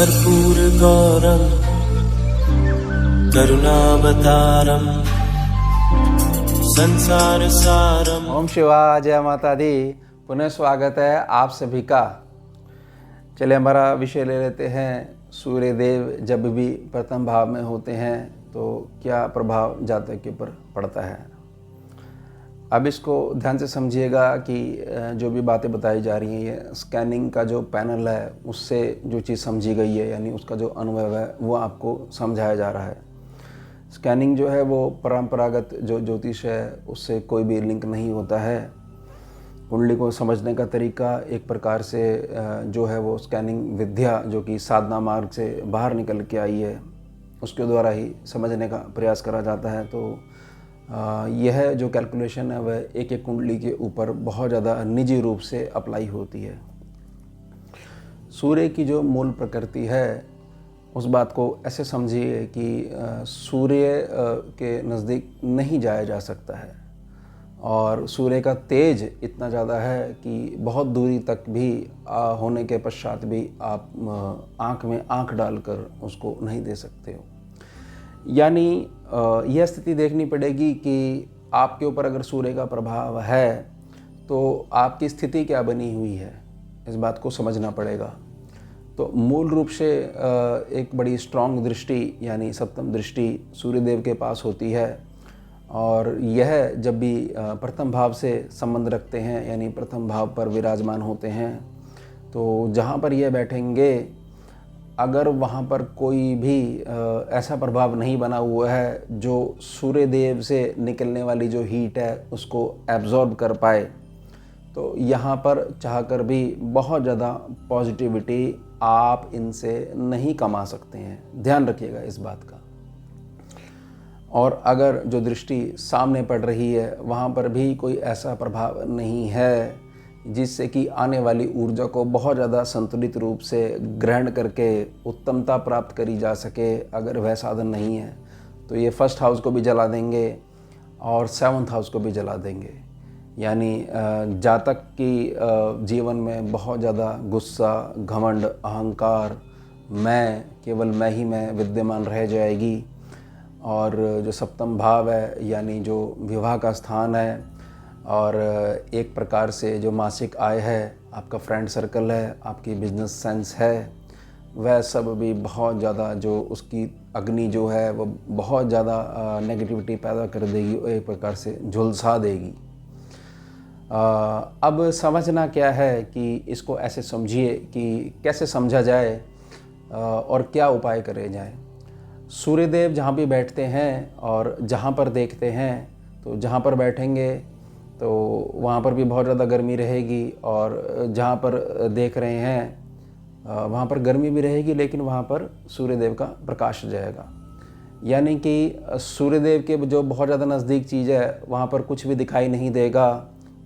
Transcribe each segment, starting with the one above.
कर्पूरगौरं करुणावतारं संसारसारं। ओम शिवाय, जय माता दी। पुनः स्वागत है आप सभी का। चलिए हमारा विषय ले लेते हैं। सूर्य देव जब भी प्रथम भाव में होते हैं तो क्या प्रभाव जातक के ऊपर पड़ता है। अब इसको ध्यान से समझिएगा कि जो भी बातें बताई जा रही हैं ये स्कैनिंग का जो पैनल है उससे जो चीज़ समझी गई है, यानी उसका जो अनुभव है वो आपको समझाया जा रहा है। स्कैनिंग जो है वो परंपरागत जो ज्योतिष है उससे कोई भी लिंक नहीं होता है। कुंडली को समझने का तरीका एक प्रकार से जो है वो स्कैनिंग विद्या जो कि साधना मार्ग से बाहर निकल के आई है उसके द्वारा ही समझने का प्रयास करा जाता है। तो यह जो कैलकुलेशन है वह एक एक कुंडली के ऊपर बहुत ज़्यादा निजी रूप से अप्लाई होती है। सूर्य की जो मूल प्रकृति है उस बात को ऐसे समझिए कि सूर्य के नज़दीक नहीं जाया जा सकता है और सूर्य का तेज इतना ज़्यादा है कि बहुत दूरी तक भी होने के पश्चात भी आप आँख में आँख डालकर उसको नहीं दे सकते हो। यानी यह स्थिति देखनी पड़ेगी कि आपके ऊपर अगर सूर्य का प्रभाव है तो आपकी स्थिति क्या बनी हुई है, इस बात को समझना पड़ेगा। तो मूल रूप से एक बड़ी स्ट्रॉन्ग दृष्टि यानी सप्तम दृष्टि सूर्यदेव के पास होती है और यह जब भी प्रथम भाव से संबंध रखते हैं यानी प्रथम भाव पर विराजमान होते हैं तो जहाँ पर यह बैठेंगे अगर वहाँ पर कोई भी ऐसा प्रभाव नहीं बना हुआ है जो सूर्य देव से निकलने वाली जो हीट है उसको एब्जॉर्ब कर पाए तो यहाँ पर चाहकर भी बहुत ज़्यादा पॉजिटिविटी आप इनसे नहीं कमा सकते हैं। ध्यान रखिएगा इस बात का। और अगर जो दृष्टि सामने पड़ रही है वहाँ पर भी कोई ऐसा प्रभाव नहीं है जिससे कि आने वाली ऊर्जा को बहुत ज़्यादा संतुलित रूप से ग्रहण करके उत्तमता प्राप्त करी जा सके, अगर वह साधन नहीं है तो ये फर्स्ट हाउस को भी जला देंगे और सेवंथ हाउस को भी जला देंगे। यानी जातक की जीवन में बहुत ज़्यादा गुस्सा, घमंड, अहंकार, केवल मैं ही मैं विद्यमान रह जाएगी। और जो सप्तम भाव है यानी जो विवाह का स्थान है और एक प्रकार से जो मासिक आय है, आपका फ्रेंड सर्कल है, आपकी बिजनेस सेंस है, वह सब भी बहुत ज़्यादा जो उसकी अग्नि जो है वो बहुत ज़्यादा नेगेटिविटी पैदा कर देगी और एक प्रकार से झुलसा देगी। अब समझना क्या है कि इसको ऐसे समझिए कि कैसे समझा जाए और क्या उपाय करे जाए। सूर्यदेव जहाँ भी बैठते हैं और जहाँ पर देखते हैं तो जहाँ पर बैठेंगे तो वहाँ पर भी बहुत ज़्यादा गर्मी रहेगी और जहाँ पर देख रहे हैं वहाँ पर गर्मी भी रहेगी लेकिन वहाँ पर सूर्यदेव का प्रकाश जाएगा। यानी कि सूर्यदेव के जो बहुत ज़्यादा नज़दीक चीज़ है वहाँ पर कुछ भी दिखाई नहीं देगा,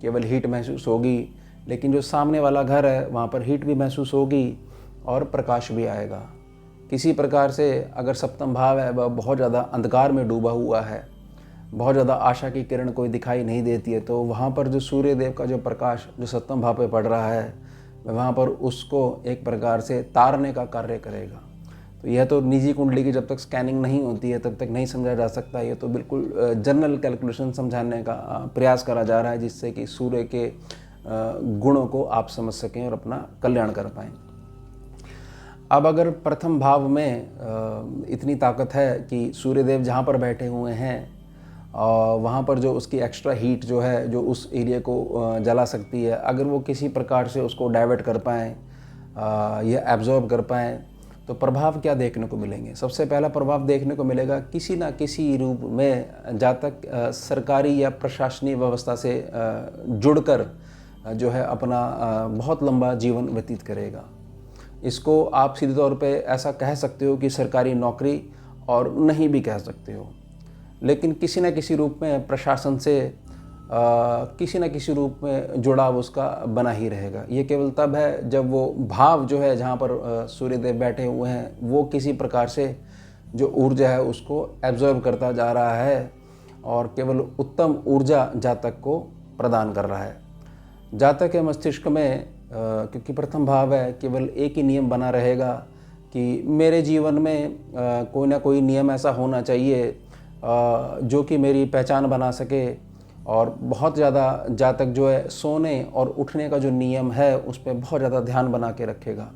केवल हीट महसूस होगी। लेकिन जो सामने वाला घर है वहाँ पर हीट भी महसूस होगी और प्रकाश भी आएगा। किसी प्रकार से अगर सप्तम भाव है वह बहुत ज़्यादा अंधकार में डूबा हुआ है, बहुत ज़्यादा आशा की किरण कोई दिखाई नहीं देती है, तो वहाँ पर जो सूर्य देव का जो प्रकाश जो सप्तम भाव पे पड़ रहा है वहाँ पर उसको एक प्रकार से तारने का कार्य करेगा। तो यह तो निजी कुंडली की जब तक स्कैनिंग नहीं होती है तब तक नहीं समझा जा सकता। ये तो बिल्कुल जनरल कैलकुलेशन समझाने का प्रयास करा जा रहा है जिससे कि सूर्य के गुणों को आप समझ सकें और अपना कल्याण कर पाएँ। अब अगर प्रथम भाव में इतनी ताकत है कि सूर्यदेव जहाँ पर बैठे हुए हैं वहाँ पर जो उसकी एक्स्ट्रा हीट जो है जो उस एरिया को जला सकती है, अगर वो किसी प्रकार से उसको डाइवर्ट कर पाएँ या एब्जॉर्ब कर पाएँ तो प्रभाव क्या देखने को मिलेंगे। सबसे पहला प्रभाव देखने को मिलेगा किसी ना किसी रूप में जातक सरकारी या प्रशासनिक व्यवस्था से जुड़कर जो है अपना बहुत लंबा जीवन व्यतीत करेगा। इसको आप सीधे तौर पे ऐसा कह सकते हो कि सरकारी नौकरी और नहीं भी कह सकते हो, लेकिन किसी न किसी रूप में प्रशासन से किसी न किसी रूप में जुड़ाव उसका बना ही रहेगा। ये केवल तब है जब वो भाव जो है जहाँ पर सूर्यदेव बैठे हुए हैं वो किसी प्रकार से जो ऊर्जा है उसको एब्जॉर्ब करता जा रहा है और केवल उत्तम ऊर्जा जातक को प्रदान कर रहा है। जातक के मस्तिष्क में क्योंकि प्रथम भाव है केवल एक ही नियम बना रहेगा कि मेरे जीवन में कोई ना कोई नियम ऐसा होना चाहिए जो कि मेरी पहचान बना सके, और बहुत ज़्यादा जातक जो है सोने और उठने का जो नियम है उस पर बहुत ज़्यादा ध्यान बना के रखेगा।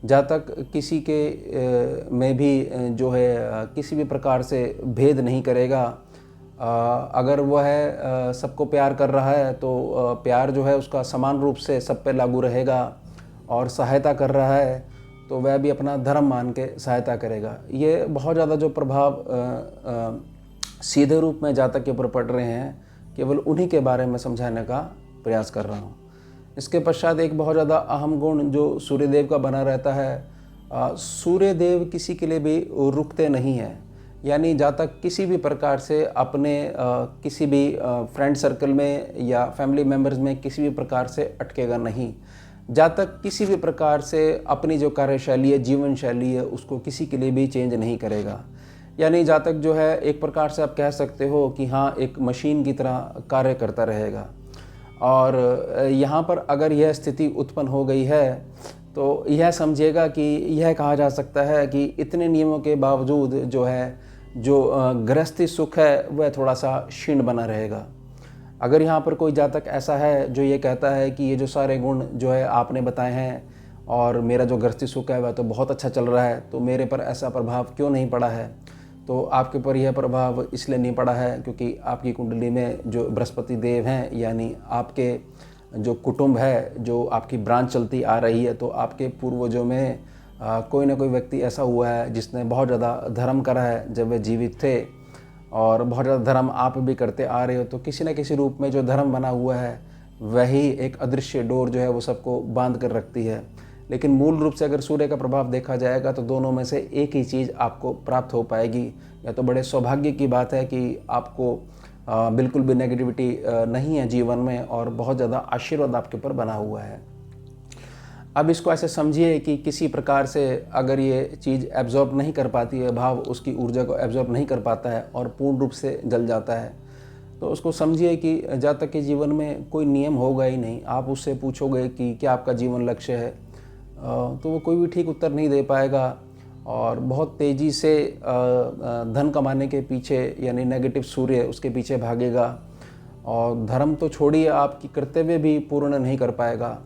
जातक किसी के में भी जो है किसी भी प्रकार से भेद नहीं करेगा। अगर वह है सबको प्यार कर रहा है तो प्यार जो है उसका समान रूप से सब पे लागू रहेगा, और सहायता कर रहा है तो वह भी अपना धर्म मान के सहायता करेगा। ये बहुत ज़्यादा जो प्रभाव सीधे रूप में जातक के ऊपर पड़ रहे हैं, केवल उन्हीं के बारे में समझाने का प्रयास कर रहा हूँ। इसके पश्चात एक बहुत ज़्यादा अहम गुण जो सूर्यदेव का बना रहता है, सूर्यदेव किसी के लिए भी रुकते नहीं हैं। यानी जातक किसी भी प्रकार से अपने किसी भी फ्रेंड सर्कल में या फैमिली मेम्बर्स में किसी भी प्रकार से अटकेगा नहीं। जातक किसी भी प्रकार से अपनी जो कार्यशैली है, जीवन शैली है, उसको किसी के लिए भी चेंज नहीं करेगा। यानी जातक जो है एक प्रकार से आप कह सकते हो कि हाँ, एक मशीन की तरह कार्य करता रहेगा। और यहाँ पर अगर यह स्थिति उत्पन्न हो गई है तो यह समझिएगा कि यह कहा जा सकता है कि इतने नियमों के बावजूद जो है जो गृहस्थी सुख है वह थोड़ा सा क्षीण बना रहेगा। अगर यहाँ पर कोई जातक ऐसा है जो ये कहता है कि ये जो सारे गुण जो है आपने बताए हैं और मेरा जो गृहस्थी सुख है वह तो बहुत अच्छा चल रहा है, तो मेरे पर ऐसा प्रभाव क्यों नहीं पड़ा है? तो आपके ऊपर यह प्रभाव इसलिए नहीं पड़ा है क्योंकि आपकी कुंडली में जो बृहस्पति देव हैं, यानी आपके जो कुटुंब है, जो आपकी ब्रांच चलती आ रही है, तो आपके पूर्वजों में कोई ना कोई व्यक्ति ऐसा हुआ है जिसने बहुत ज़्यादा धर्म करा है जब वे जीवित थे, और बहुत ज़्यादा धर्म आप भी करते आ रहे हो। तो किसी न किसी रूप में जो धर्म बना हुआ है वही एक अदृश्य डोर जो है वो सबको बांध कर रखती है। लेकिन मूल रूप से अगर सूर्य का प्रभाव देखा जाएगा तो दोनों में से एक ही चीज़ आपको प्राप्त हो पाएगी। या तो बड़े सौभाग्य की बात है कि आपको बिल्कुल भी नेगेटिविटी नहीं है जीवन में, और बहुत ज़्यादा आशीर्वाद आपके ऊपर बना हुआ है। अब इसको ऐसे समझिए कि किसी प्रकार से अगर ये चीज़ एब्जॉर्ब नहीं कर पाती है, भाव उसकी ऊर्जा को एब्जॉर्ब नहीं कर पाता है और पूर्ण रूप से जल जाता है, तो उसको समझिए कि जातक के जीवन में कोई नियम होगा ही नहीं। आप उससे पूछोगे कि क्या आपका जीवन लक्ष्य है, तो वो कोई भी ठीक उत्तर नहीं दे पाएगा, और बहुत तेज़ी से धन कमाने के पीछे, यानी नेगेटिव सूर्य उसके पीछे भागेगा, और धर्म तो छोड़िए आपकी कर्तव्य भी पूर्ण नहीं कर पाएगा।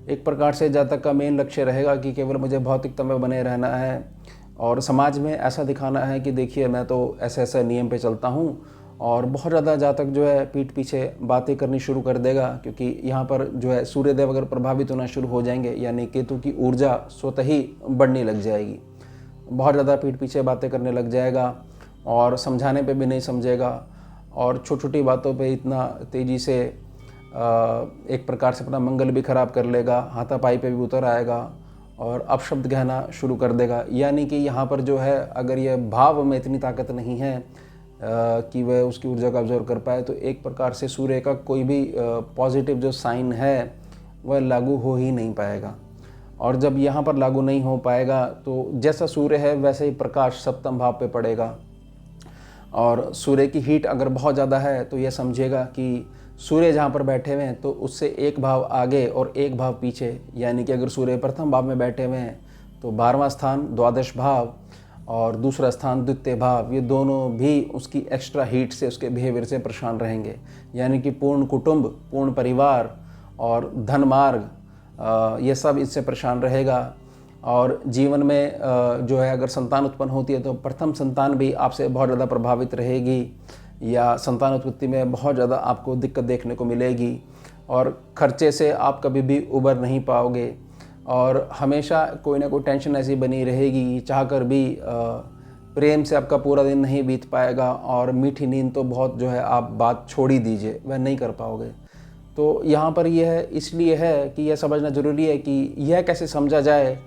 एक प्रकार से जातक का मेन लक्ष्य रहेगा कि केवल मुझे भौतिकता में बने रहना है और समाज में ऐसा दिखाना है कि देखिए मैं तो ऐसे ऐसे नियम पे चलता हूँ। और बहुत ज़्यादा जातक जो है पीठ पीछे बातें करनी शुरू कर देगा, क्योंकि यहाँ पर जो है सूर्यदेव अगर प्रभावित होना शुरू हो जाएंगे, यानी केतु की ऊर्जा स्वतः ही बढ़ने लग जाएगी। बहुत ज़्यादा पीठ पीछे बातें करने लग जाएगा और समझाने पे भी नहीं समझेगा, और छोटी छोटी बातों पे इतना तेज़ी से एक प्रकार से अपना मंगल भी खराब कर लेगा, हाथापाई पे भी उतर आएगा और अपशब्द कहना शुरू कर देगा। यानी कि यहाँ पर जो है अगर यह भाव में इतनी ताकत नहीं है कि वह उसकी ऊर्जा को ऑब्जर्व कर पाए, तो एक प्रकार से सूर्य का कोई भी पॉजिटिव जो साइन है वह लागू हो ही नहीं पाएगा। और जब यहाँ पर लागू नहीं हो पाएगा तो जैसा सूर्य है वैसे ही प्रकाश सप्तम भाव पे पड़ेगा, और सूर्य की हीट अगर बहुत ज़्यादा है तो यह समझिएगा कि सूर्य जहाँ पर बैठे हुए हैं तो उससे एक भाव आगे और एक भाव पीछे, यानी कि अगर सूर्य प्रथम भाव में बैठे हुए हैं तो 12वां स्थान द्वादश भाव और दूसरा स्थान द्वितीय भाव, ये दोनों भी उसकी एक्स्ट्रा हीट से, उसके बिहेवियर से परेशान रहेंगे। यानी कि पूर्ण कुटुंब, पूर्ण परिवार और धन मार्ग, ये सब इससे परेशान रहेगा। और जीवन में जो है अगर संतान उत्पन्न होती है तो प्रथम संतान भी आपसे बहुत ज़्यादा प्रभावित रहेगी, या संतान उत्पत्ति में बहुत ज़्यादा आपको दिक्कत देखने को मिलेगी, और खर्चे से आप कभी भी उबर नहीं पाओगे, और हमेशा कोई ना कोई टेंशन ऐसी बनी रहेगी, चाहकर भी प्रेम से आपका पूरा दिन नहीं बीत पाएगा, और मीठी नींद तो बहुत जो है आप बात छोड़ ही दीजिए, वह नहीं कर पाओगे। तो यहाँ पर यह इसलिए है कि यह समझना ज़रूरी है कि यह कैसे समझा जाए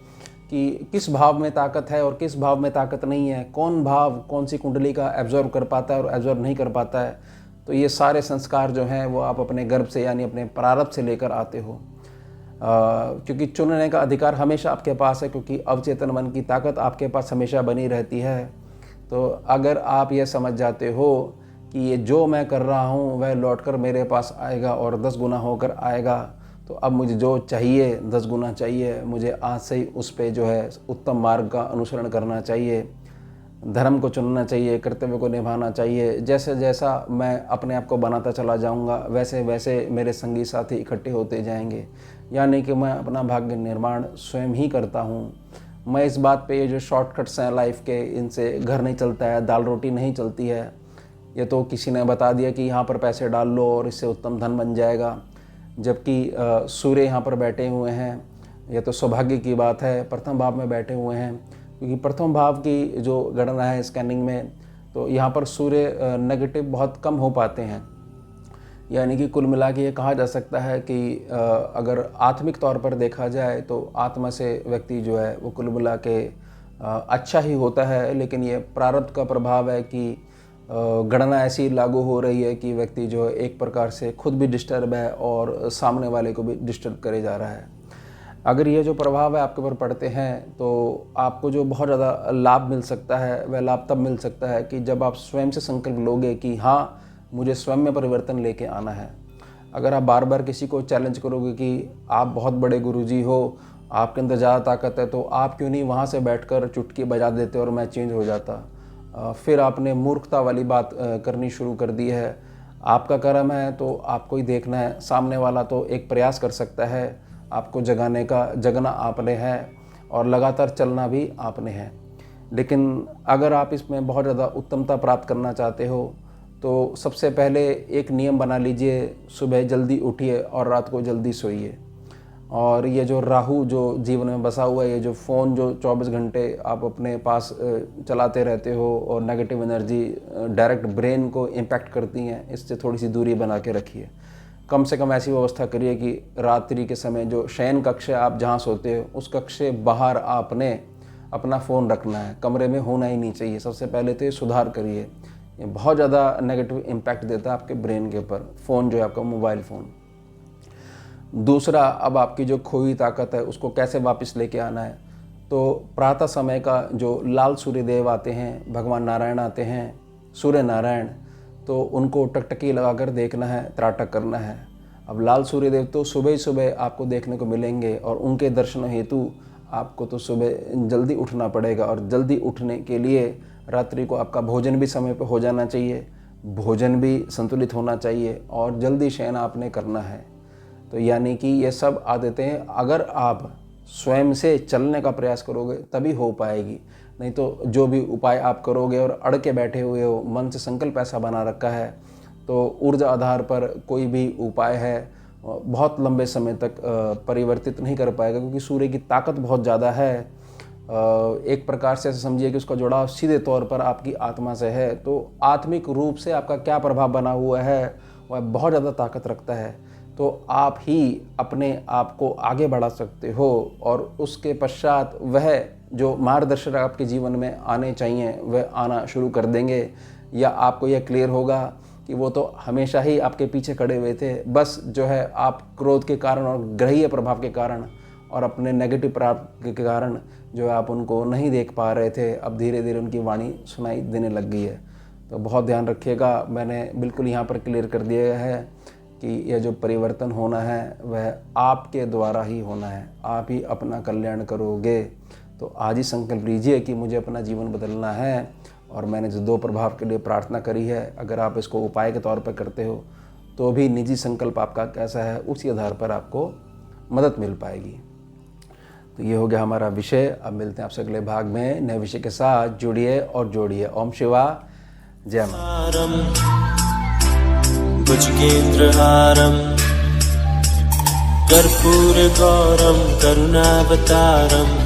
कि किस भाव में ताकत है और किस भाव में ताकत नहीं है, कौन भाव कौन सी कुंडली का एब्जॉर्व कर पाता है और एब्जॉर्व नहीं कर पाता है। तो ये सारे संस्कार जो हैं वो आप अपने गर्भ से, यानी अपने प्रारब्ध से लेकर आते हो, क्योंकि चुनने का अधिकार हमेशा आपके पास है, क्योंकि अवचेतन मन की ताकत आपके पास हमेशा बनी रहती है। तो अगर आप यह समझ जाते हो कि ये जो मैं कर रहा हूँ वह लौटकर मेरे पास आएगा और 10 गुना होकर आएगा, तो अब मुझे जो चाहिए 10 गुना चाहिए, मुझे आज से ही उस पे जो है उत्तम मार्ग का अनुसरण करना चाहिए, धर्म को चुनना चाहिए, कर्तव्य को निभाना चाहिए। जैसे जैसा मैं अपने आप को बनाता चला जाऊंगा, वैसे वैसे मेरे संगी साथी इकट्ठे होते जाएंगे, यानी कि मैं अपना भाग्य निर्माण स्वयं ही करता हूँ। मैं इस बात पे, ये जो शॉर्टकट्स हैं लाइफ के, इनसे घर नहीं चलता है, दाल रोटी नहीं चलती है। ये तो किसी ने बता दिया कि यहाँ पर पैसे डाल लो और इससे उत्तम धन बन जाएगा, जबकि सूर्य यहाँ पर बैठे हुए हैं। ये तो सौभाग्य की बात है, प्रथम भाव में बैठे हुए हैं, क्योंकि प्रथम भाव की जो गणना है स्कैनिंग में, तो यहाँ पर सूर्य नेगेटिव बहुत कम हो पाते हैं। यानी कि कुल मिला के ये कहा जा सकता है कि अगर आत्मिक तौर पर देखा जाए तो आत्मा से व्यक्ति जो है वो कुल मिला के अच्छा ही होता है। लेकिन ये प्रारब्ध का प्रभाव है कि गणना ऐसी लागू हो रही है कि व्यक्ति जो है एक प्रकार से खुद भी डिस्टर्ब है और सामने वाले को भी डिस्टर्ब करे जा रहा है। अगर ये जो प्रभाव है आपके ऊपर पड़ते हैं तो आपको जो बहुत ज़्यादा लाभ मिल सकता है, वह लाभ तब मिल सकता है कि जब आप स्वयं से संकल्प लोगे कि हाँ, मुझे स्वयं में परिवर्तन लेके आना है। अगर आप बार बार किसी को चैलेंज करोगे कि आप बहुत बड़े गुरुजी हो, आपके अंदर ज़्यादा ताकत है, तो आप क्यों नहीं वहाँ से बैठकर चुटकी बजा देते और मैं चेंज हो जाता। फिर आपने मूर्खता वाली बात करनी शुरू कर दी है। आपका कर्म है तो आपको ही देखना है, सामने वाला तो एक प्रयास कर सकता है आपको जगाने का, जगना आपने है और लगातार चलना भी आपने है। लेकिन अगर आप इसमें बहुत ज़्यादा उत्तमता प्राप्त करना चाहते हो तो सबसे पहले एक नियम बना लीजिए, सुबह जल्दी उठिए और रात को जल्दी सोइए। और ये जो राहु जो जीवन में बसा हुआ है, ये जो फ़ोन जो 24 घंटे आप अपने पास चलाते रहते हो और नेगेटिव एनर्जी डायरेक्ट ब्रेन को इम्पैक्ट करती हैं, इससे थोड़ी सी दूरी बना के रखिए। कम से कम ऐसी व्यवस्था करिए कि रात्रि के समय जो शयन कक्ष है, आप जहाँ सोते हो उस कक्ष से बाहर आपने अपना फ़ोन रखना है, कमरे में होना ही नहीं चाहिए। सबसे पहले तो ये सुधार करिए। ये बहुत ज़्यादा नेगेटिव इम्पैक्ट देता है आपके ब्रेन के ऊपर, फ़ोन जो है आपका मोबाइल फ़ोन। दूसरा, अब आपकी जो खोई ताकत है उसको कैसे वापस लेके आना है, तो प्रातः समय का जो लाल सूर्य देव आते हैं, भगवान नारायण आते हैं, सूर्य नारायण, तो उनको टकटकी लगाकर देखना है, त्राटक करना है। अब लाल सूर्य देव तो सुबह ही सुबह आपको देखने को मिलेंगे और उनके दर्शन हेतु आपको तो सुबह जल्दी उठना पड़ेगा। और जल्दी उठने के लिए रात्रि को आपका भोजन भी समय पर हो जाना चाहिए, भोजन भी संतुलित होना चाहिए और जल्दी शयन आपने करना है। तो यानी कि ये सब आदतें अगर आप स्वयं से चलने का प्रयास करोगे तभी हो पाएगी, नहीं तो जो भी उपाय आप करोगे और अड़ के बैठे हुए हो, मन से संकल्प ऐसा बना रखा है, तो ऊर्जा आधार पर कोई भी उपाय है बहुत लंबे समय तक परिवर्तित नहीं कर पाएगा, क्योंकि सूर्य की ताकत बहुत ज़्यादा है। एक प्रकार से ऐसे समझिए कि उसका जुड़ाव सीधे तौर पर आपकी आत्मा से है। तो आत्मिक रूप से आपका क्या प्रभाव बना हुआ है वह बहुत ज़्यादा ताकत रखता है। तो आप ही अपने आप को आगे बढ़ा सकते हो और उसके पश्चात वह जो मार्गदर्शक आपके जीवन में आने चाहिए वह आना शुरू कर देंगे, या आपको यह क्लियर होगा कि वो तो हमेशा ही आपके पीछे खड़े हुए थे, बस जो है आप क्रोध के कारण और ग्रहीय प्रभाव के कारण और अपने नेगेटिव प्रभाव के कारण जो है आप उनको नहीं देख पा रहे थे। अब धीरे धीरे उनकी वाणी सुनाई देने लग गई है। तो बहुत ध्यान रखिएगा, मैंने बिल्कुल यहाँ पर क्लियर कर दिया है कि यह जो परिवर्तन होना है वह आपके द्वारा ही होना है, आप ही अपना कल्याण करोगे। तो आज ही संकल्प लीजिए कि मुझे अपना जीवन बदलना है। और मैंने जो 2 प्रभाव के लिए प्रार्थना करी है, अगर आप इसको उपाय के तौर पर करते हो तो भी निजी संकल्प आपका कैसा है उसी आधार पर आपको मदद मिल पाएगी। तो ये हो गया हमारा विषय। अब मिलते हैं आपसे अगले भाग में नए विषय के साथ। जुड़िए और जोड़िए। ओम शिवा जय मां। भुजगेन्द्रहारं कर्पूरगौरं करुणावतारं